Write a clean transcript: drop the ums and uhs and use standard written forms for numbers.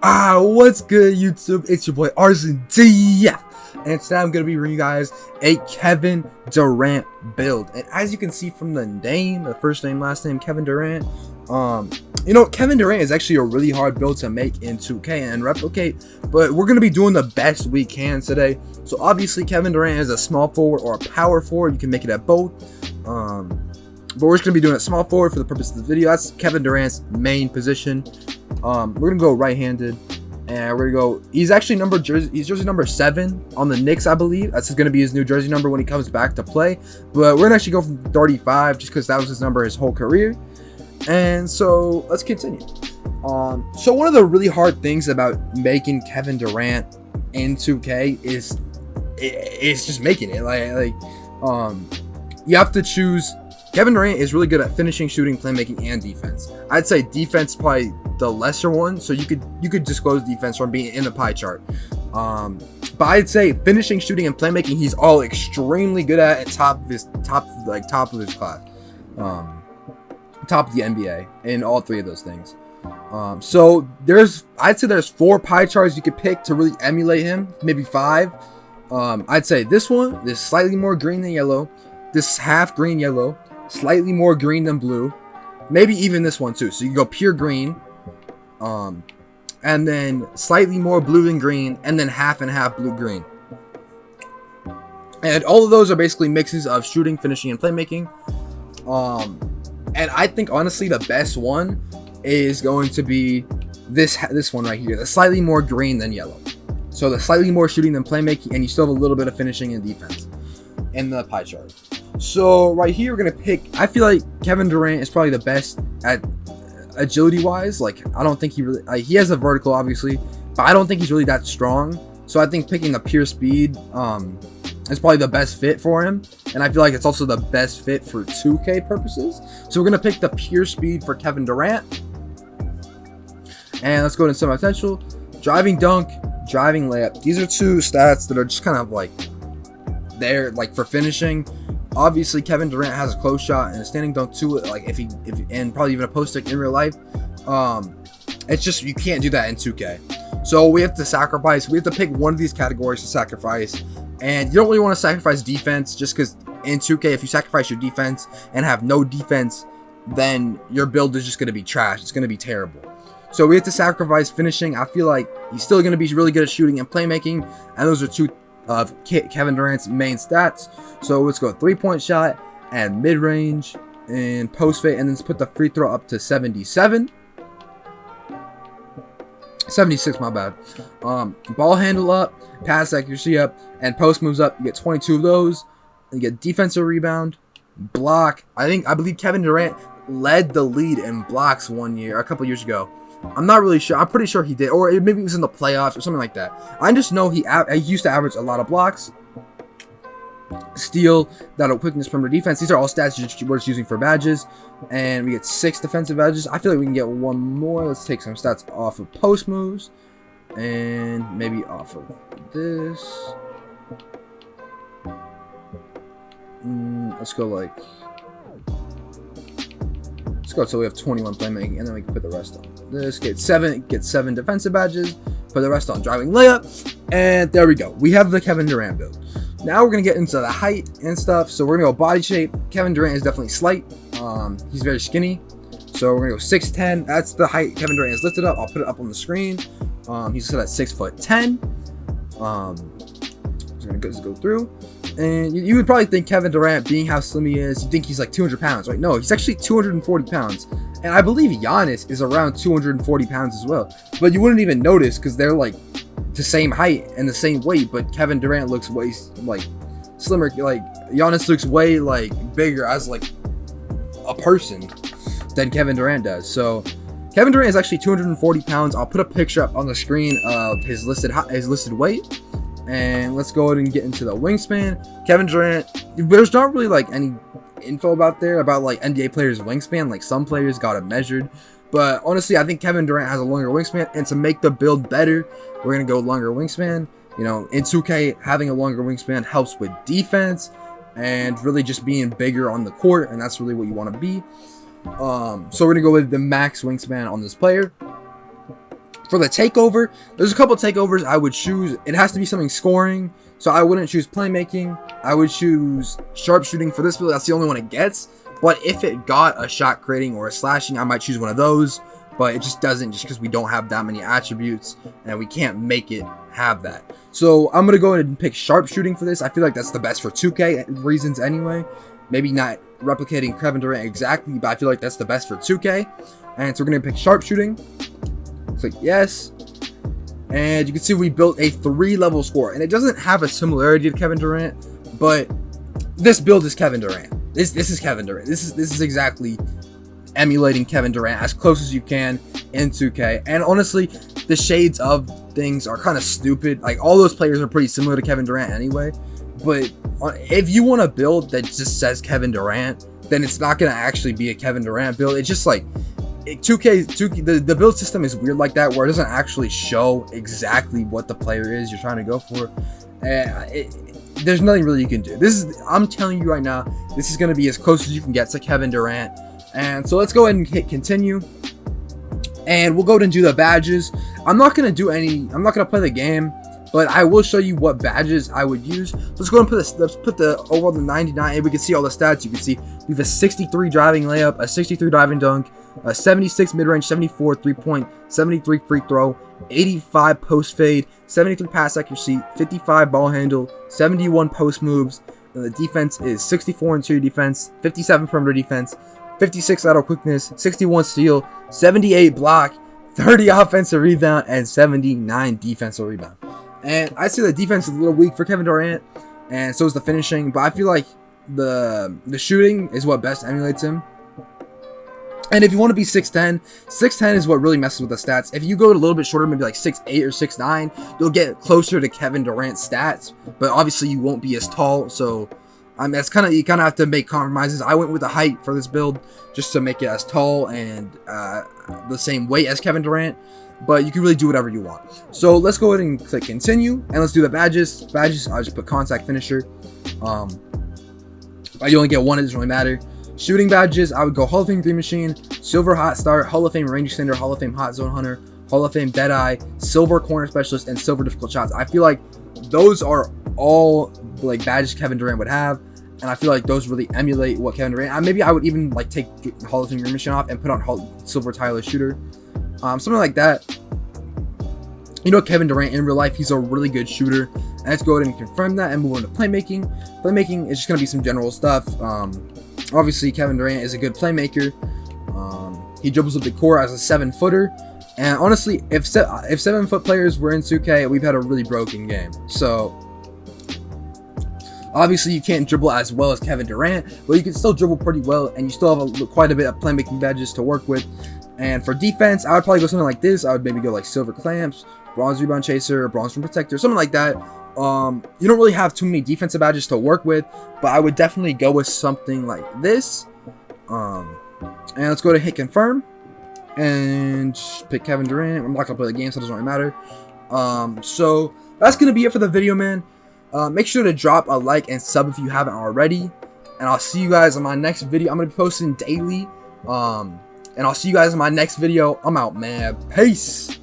What's good, YouTube? It's your boy Aurzyn DF, and today I'm gonna be bringing you guys a Kevin Durant build. And as you can see from the name, the first name, last name, Kevin Durant. Kevin Durant is actually a really hard build to make in 2K and replicate, but we're gonna be doing the best we can today. So obviously, Kevin Durant is a small forward or a power forward. You can make it at both. But we're just gonna be doing it small forward for the purpose of the video. That's Kevin Durant's main position. We're gonna go right-handed, and we're gonna go. He's actually he's jersey number 7 on the Knicks, I believe. That's gonna be his new jersey number when he comes back to play. But we're gonna actually go from 35 just because that was his number his whole career. And so let's continue. So one of the really hard things about making Kevin Durant in 2K is it's just making it you have to choose. Kevin Durant is really good at finishing, shooting, playmaking, and defense. I'd say defense probably the lesser one, so you could disclose defense from being in the pie chart. But I'd say finishing, shooting, and playmaking he's all extremely good at top of his class, top of the NBA in all 3 of those things. So I'd say there's 4 pie charts you could pick to really emulate him, maybe 5. I'd say this one, this slightly more green than yellow, this half green yellow, slightly more green than blue, maybe even this one too. So you can go pure green, and then slightly more blue than green, and then half and half blue green. And all of those are basically mixes of shooting, finishing, and playmaking. And I think honestly the best one is going to be this one right here, the slightly more green than yellow. So the slightly more shooting than playmaking, and you still have a little bit of finishing and defense in the pie chart. So right here, we're gonna pick. I feel like Kevin Durant is probably the best at agility wise. I don't think he really. He has a vertical, obviously, but I don't think he's really that strong. So I think picking the pure speed is probably the best fit for him, and I feel like it's also the best fit for 2K purposes. So we're gonna pick the pure speed for Kevin Durant, and let's go into some potential. Driving dunk, driving layup. These are 2 stats that are just kind of there for finishing. Obviously, Kevin Durant has a close shot and a standing dunk too. And probably even a post stick in real life. It's just you can't do that in 2K. So we have to sacrifice. We have to pick one of these categories to sacrifice. And you don't really want to sacrifice defense, just because in 2K, if you sacrifice your defense and have no defense, then your build is just going to be trash. It's going to be terrible. So we have to sacrifice finishing. I feel like he's still going to be really good at shooting and playmaking, and those are 2 of Kevin Durant's main stats. So let's go 3-point shot and mid-range and post fade, and then let's put the free throw up to 76, my bad. Ball handle up, pass accuracy up, and post moves up. You get 22 of those. You get defensive rebound, block. I believe Kevin Durant led the lead in blocks a couple years ago. I'm not really sure. I'm pretty sure he did, or maybe it was in the playoffs or something like that. I just know he used to average a lot of blocks, steal, that'll quickness, perimeter defense. These are all stats we're just using for badges, and we get 6 defensive badges. I feel like we can get 1 more. Let's take some stats off of post moves, and maybe off of this. Let's go so we have 21 playmaking, and then we can put the rest on this. Get 7 defensive badges, put the rest on driving layup, and there we go. We have the Kevin Durant build. Now we're gonna get into the height and stuff. So we're gonna go body shape. Kevin Durant is definitely slight. He's very skinny. So we're gonna go 6'10". That's the height Kevin Durant is listed up. I'll put it up on the screen. He's listed at 6'10". Just gonna go through. And you would probably think Kevin Durant, being how slim he is, you think he's 200 pounds, right? No, he's actually 240 pounds. And I believe Giannis is around 240 pounds as well. But you wouldn't even notice because they're the same height and the same weight. But Kevin Durant looks way slimmer. Giannis looks way bigger as a person than Kevin Durant does. So Kevin Durant is actually 240 pounds. I'll put a picture up on the screen of his listed weight. And let's go ahead and get into the wingspan. Kevin Durant, there's not really any info about NBA players' wingspan. Some players got it measured, but honestly, I think Kevin Durant has a longer wingspan. And to make the build better, we're gonna go longer wingspan. In 2K, having a longer wingspan helps with defense and really just being bigger on the court, and that's really what you want to be. So we're gonna go with the max wingspan on this player. For the takeover, there's a couple takeovers I would choose. It has to be something scoring, so I wouldn't choose playmaking. I would choose sharpshooting for this build. That's the only one it gets. But if it got a shot creating or a slashing, I might choose one of those. But it just doesn't, just because we don't have that many attributes and we can't make it have that. So I'm going to go ahead and pick sharpshooting for this. I feel like that's the best for 2K reasons anyway. Maybe not replicating Kevin Durant exactly, but I feel like that's the best for 2K. And so we're going to pick sharpshooting. Click yes. And you can see we built a 3-level score. And it doesn't have a similarity to Kevin Durant, but this build is Kevin Durant. This is Kevin Durant. This is exactly emulating Kevin Durant as close as you can in 2K. And honestly, the shades of things are kind of stupid. Like, all those players are pretty similar to Kevin Durant anyway. But if you want a build that just says Kevin Durant, then it's not going to actually be a Kevin Durant build. It's just like 2K, the build system is weird like that, where it doesn't actually show exactly what the player is you're trying to go for. There's nothing really you can do. I'm telling you right now, this is going to be as close as you can get to Kevin Durant. And so let's go ahead and hit continue, and we'll go ahead and do the badges. I'm not going to play the game, but I will show you what badges I would use. Let's go ahead and let's put the overall to 99, and we can see all the stats. You can see we have a 63 driving layup, a 63 driving dunk, a 76 mid-range, 74 3-point, 73 free throw, 85 post fade, 73 pass accuracy, 55 ball handle, 71 post moves. And the defense is 64 interior defense, 57 perimeter defense, 56 lateral quickness, 61 steal, 78 block, 30 offensive rebound, and 79 defensive rebound. And I see the defense is a little weak for Kevin Durant, and so is the finishing, but I feel like the shooting is what best emulates him. And if you want to be 6'10", 6'10" is what really messes with the stats. If you go a little bit shorter, maybe like 6'8" or 6'9", you'll get closer to Kevin Durant's stats, but obviously you won't be as tall, so that's you kind of have to make compromises. I went with the height for this build just to make it as tall and the same weight as Kevin Durant, but you can really do whatever you want. So let's go ahead and click continue, and let's do the badges. I'll just put contact finisher. You only get one, it doesn't really matter. Shooting badges, I would go Hall of Fame Green Machine, Silver Hot Start, Hall of Fame Range Extender, Hall of Fame Hot Zone Hunter, Hall of Fame Deadeye, Silver Corner Specialist, and Silver Difficult Shots. I feel like those are all like badges Kevin Durant would have, and I feel like those really emulate what Kevin Durant. Maybe I would even like take Hall of Fame Green Machine off and put on Silver Tyler Shooter, something like that. You know, Kevin Durant in real life, he's a really good shooter. And let's go ahead and confirm that and move on to playmaking. Playmaking is just going to be some general stuff. Obviously, Kevin Durant is a good playmaker. He dribbles up the court as a 7-footer. And honestly, if 7-foot players were in 2K, we've had a really broken game. So, obviously, you can't dribble as well as Kevin Durant, but you can still dribble pretty well, and you still have quite a bit of playmaking badges to work with. And for defense, I would probably go something like this. I would maybe go like Silver Clamps, Bronze Rebound Chaser, Bronze Rim Protector, something like that. You don't really have too many defensive badges to work with, but I would definitely go with something like this. And let's go to hit confirm and pick Kevin Durant. I'm not gonna play the game, so it doesn't really matter. So that's gonna be it for the video, man. Make sure to drop a like and sub if you haven't already, and I'll see you guys in my next video. I'm gonna be posting daily, and I'll see you guys in my next video. I'm out, man. Peace.